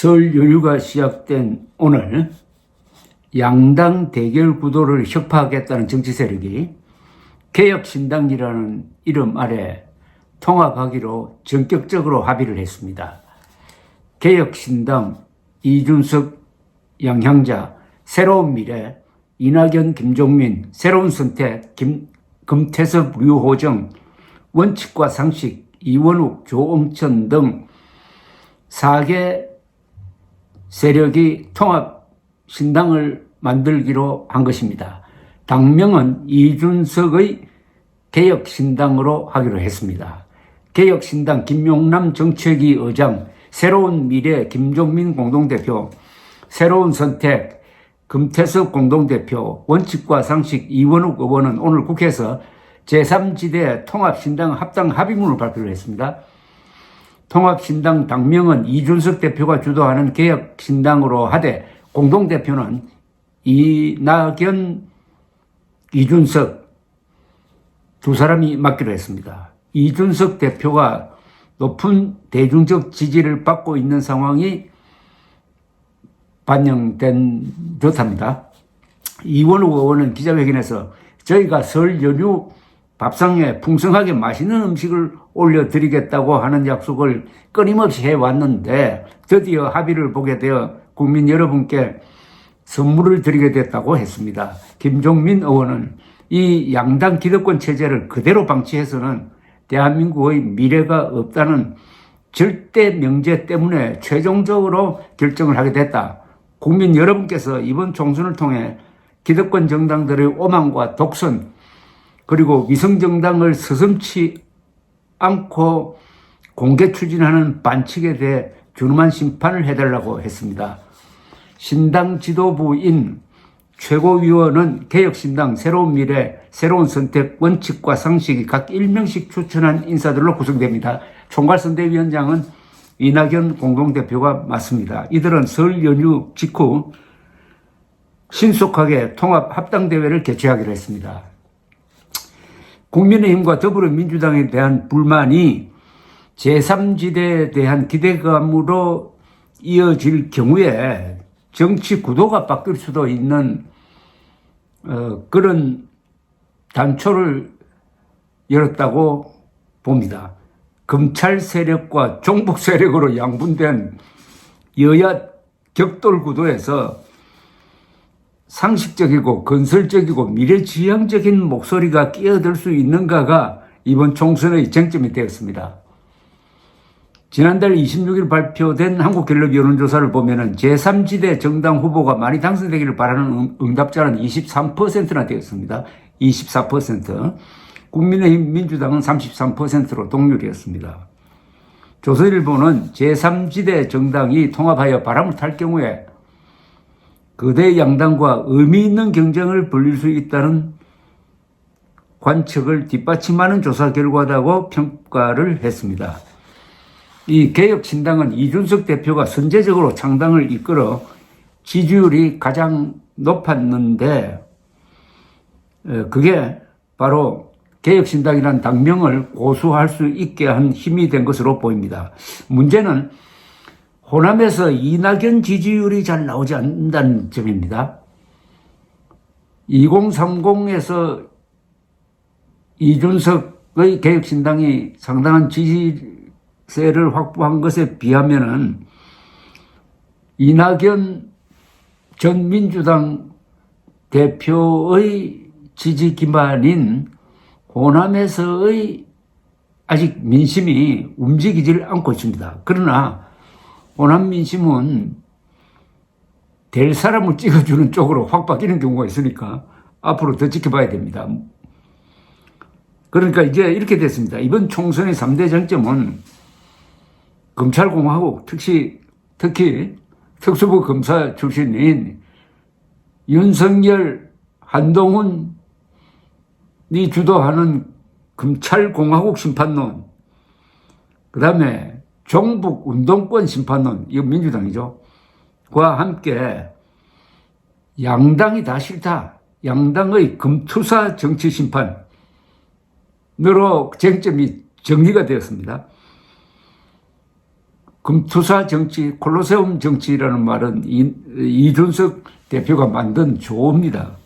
설 연휴가 시작된 오늘 양당 대결 구도를 혁파하겠다는 정치 세력이 개혁신당이라는 이름 아래 통합하기로 전격적으로 합의를 했습니다. 개혁신당, 이준석, 양향자, 새로운 미래, 이낙연, 김종민, 새로운 선택, 금태섭, 류호정, 원칙과 상식, 이원욱, 조응천 등 4개 세력이 통합신당을 만들기로 한 것입니다. 당명은 이준석의 개혁신당으로 하기로 했습니다. 개혁신당 김용남 정책위 의장, 새로운 미래 김종민 공동대표, 새로운 선택 금태섭 공동대표, 원칙과 상식 이원욱 의원은 오늘 국회에서 제3지대 통합신당 합당 합의문을 발표를 했습니다. 통합신당 당명은 이준석 대표가 주도하는 개혁신당으로 하되 공동대표는 이낙연, 이준석 두 사람이 맡기로 했습니다. 이준석 대표가 높은 대중적 지지를 받고 있는 상황이 반영된 듯합니다. 이원욱 의원은 기자회견에서 저희가 설 연휴 밥상에 풍성하게 맛있는 음식을 올려드리겠다고 하는 약속을 끊임없이 해왔는데 드디어 합의를 보게 되어 국민 여러분께 선물을 드리게 됐다고 했습니다. 김종민 의원은 이 양당 기득권 체제를 그대로 방치해서는 대한민국의 미래가 없다는 절대 명제 때문에 최종적으로 결정을 하게 됐다. 국민 여러분께서 이번 총선을 통해 기득권 정당들의 오만과 독선 그리고 위성정당을 서슴지 않고 공개 추진하는 반칙에 대해 준엄한 심판을 해달라고 했습니다. 신당 지도부인 최고위원은 개혁신당, 새로운 미래, 새로운 선택, 원칙과 상식이 각 1명씩 추천한 인사들로 구성됩니다. 총괄선대위원장은 이낙연 공동대표가 맡습니다. 이들은 설 연휴 직후 신속하게 통합 합당대회를 개최하기로 했습니다. 국민의힘과 더불어민주당에 대한 불만이 제3지대에 대한 기대감으로 이어질 경우에 정치 구도가 바뀔 수도 있는 그런 단초를 열었다고 봅니다. 검찰 세력과 종북 세력으로 양분된 여야 격돌 구도에서 상식적이고 건설적이고 미래지향적인 목소리가 끼어들 수 있는가가 이번 총선의 쟁점이 되었습니다. 지난달 26일 발표된 한국갤럽 여론조사를 보면 제3지대 정당 후보가 많이 당선되기를 바라는 응답자는 23%나 되었습니다. 24%. 국민의힘 민주당은 33%로 동률이었습니다. 조선일보는 제3지대 정당이 통합하여 바람을 탈 경우에 거대 양당과 의미 있는 경쟁을 벌일 수 있다는 관측을 뒷받침하는 조사 결과다고 평가를 했습니다. 이 개혁신당은 이준석 대표가 선제적으로 창당을 이끌어 지지율이 가장 높았는데 그게 바로 개혁신당이라는 당명을 고수할 수 있게 한 힘이 된 것으로 보입니다. 문제는 호남에서 이낙연 지지율이 잘 나오지 않는다는 점입니다. 2030에서 이준석의 개혁신당이 상당한 지지세를 확보한 것에 비하면은 이낙연 전 민주당 대표의 지지 기반인 호남에서의 아직 민심이 움직이질 않고 있습니다. 그러나 호남 민심은 될 사람을 찍어주는 쪽으로 확 바뀌는 경우가 있으니까 앞으로 더 지켜봐야 됩니다. 그러니까 이제 이렇게 됐습니다. 이번 총선의 3대 쟁점은 검찰공화국, 특히 특수부 검사 출신인 윤석열, 한동훈이 주도하는 검찰공화국 심판론, 그 다음에 종북 운동권 심판론, 이거 민주당이죠. 과 함께 양당이 다 싫다. 양당의 금투사 정치 심판으로 쟁점이 정리가 되었습니다. 금투사 정치, 콜로세움 정치라는 말은 이준석 대표가 만든 조어입니다.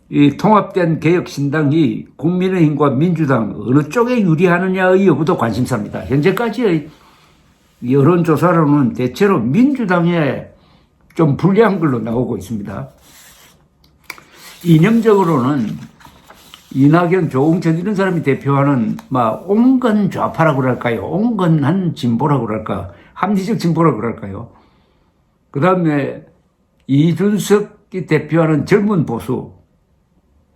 이 통합된 개혁신당이 국민의힘과 민주당 어느 쪽에 유리하느냐의 여부도 관심사입니다. 현재까지의 여론조사로는 대체로 민주당에 좀 불리한 걸로 나오고 있습니다. 이념적으로는 이낙연, 조홍천 이런 사람이 대표하는 온건 좌파라고 그럴까요? 온건한 진보라고 그럴까? 합리적 진보라고 그럴까요? 그 다음에 이준석이 대표하는 젊은 보수,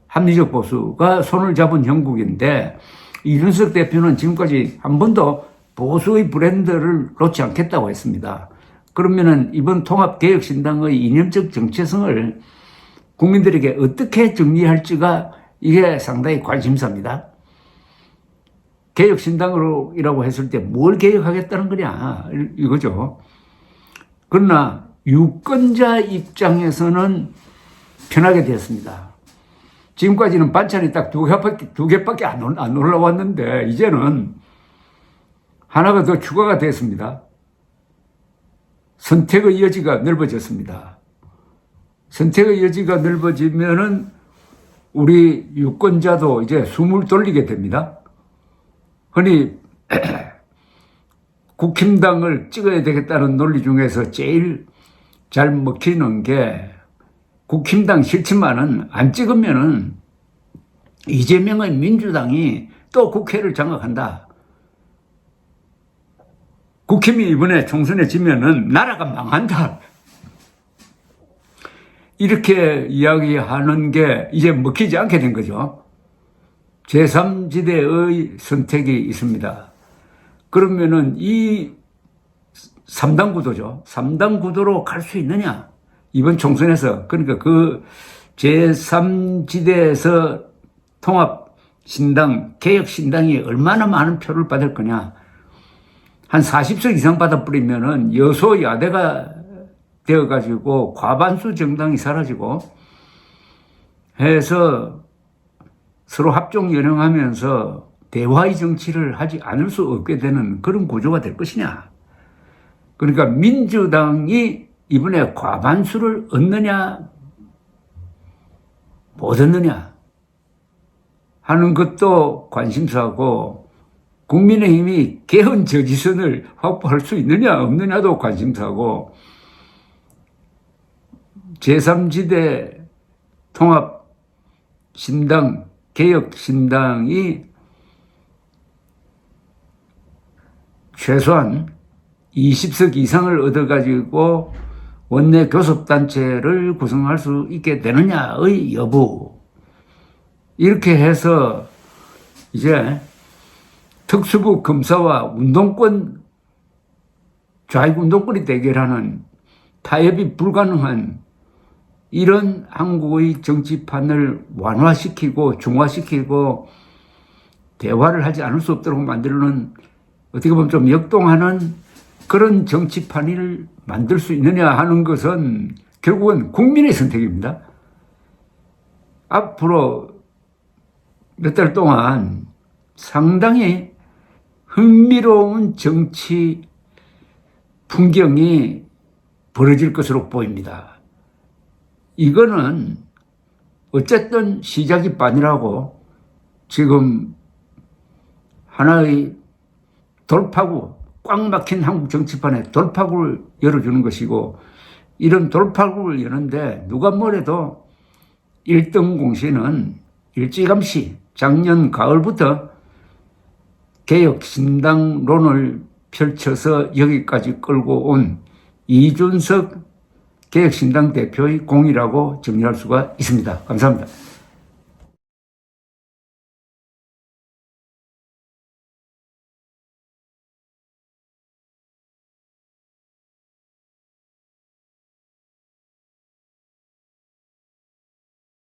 합리적 보수가 손을 잡은 형국인데 이준석 대표는 지금까지 한 번도 보수의 브랜드를 놓지 않겠다고 했습니다. 그러면은 이번 통합개혁신당의 이념적 정체성을 국민들에게 어떻게 정리할지가 이게 상당히 관심사입니다. 개혁신당이라고 했을 때 뭘 개혁하겠다는 거냐 이거죠. 그러나 유권자 입장에서는 편하게 되었습니다. 지금까지는 반찬이 딱 두 개밖에 안 올라왔는데 이제는 하나가 더 추가가 됐습니다. 선택의 여지가 넓어졌습니다. 선택의 여지가 넓어지면은 우리 유권자도 이제 숨을 돌리게 됩니다. 흔히 국힘당을 찍어야 되겠다는 논리 중에서 제일 잘 먹히는 게 국힘당 싫지만은 안 찍으면은 이재명의 민주당이 또 국회를 장악한다. 국힘이 이번에 총선에 지면은 나라가 망한다. 이렇게 이야기하는 게 이제 먹히지 않게 된 거죠. 제3지대의 선택이 있습니다. 그러면은 이 3당 구도죠. 3당 구도로 갈 수 있느냐? 이번 총선에서. 그러니까 그 제3지대에서 통합신당, 개혁신당이 얼마나 많은 표를 받을 거냐. 한 40석 이상 받아버리면은 여소야대가 되어가지고 과반수 정당이 사라지고 해서 서로 합종연영하면서 대화의 정치를 하지 않을 수 없게 되는 그런 구조가 될 것이냐. 그러니까 민주당이 이번에 과반수를 얻느냐 못 얻느냐 하는 것도 관심사고 국민의힘이 개헌 저지선을 확보할 수 있느냐 없느냐도 관심사고 제3지대 통합신당, 개혁신당이 최소한 20석 이상을 얻어가지고 원내 교섭단체를 구성할 수 있게 되느냐의 여부. 이렇게 해서 이제 특수부 검사와 운동권, 좌익 운동권이 대결하는 타협이 불가능한 이런 한국의 정치판을 완화시키고 중화시키고 대화를 하지 않을 수 없도록 만들는 어떻게 보면 좀 역동하는 그런 정치판을 만들 수 있느냐 하는 것은 결국은 국민의 선택입니다. 앞으로 몇 달 동안 상당히 흥미로운 정치 풍경이 벌어질 것으로 보입니다. 이거는 어쨌든 시작이 반이라고 지금 하나의 돌파구, 꽉 막힌 한국 정치판에 돌파구를 열어주는 것이고 이런 돌파구를 여는데 누가 뭐래도 1등 공신은 일찌감치 작년 가을부터 개혁신당론을 펼쳐서 여기까지 끌고 온 이준석 개혁신당 대표의 공이라고 정리할 수가 있습니다. 감사합니다.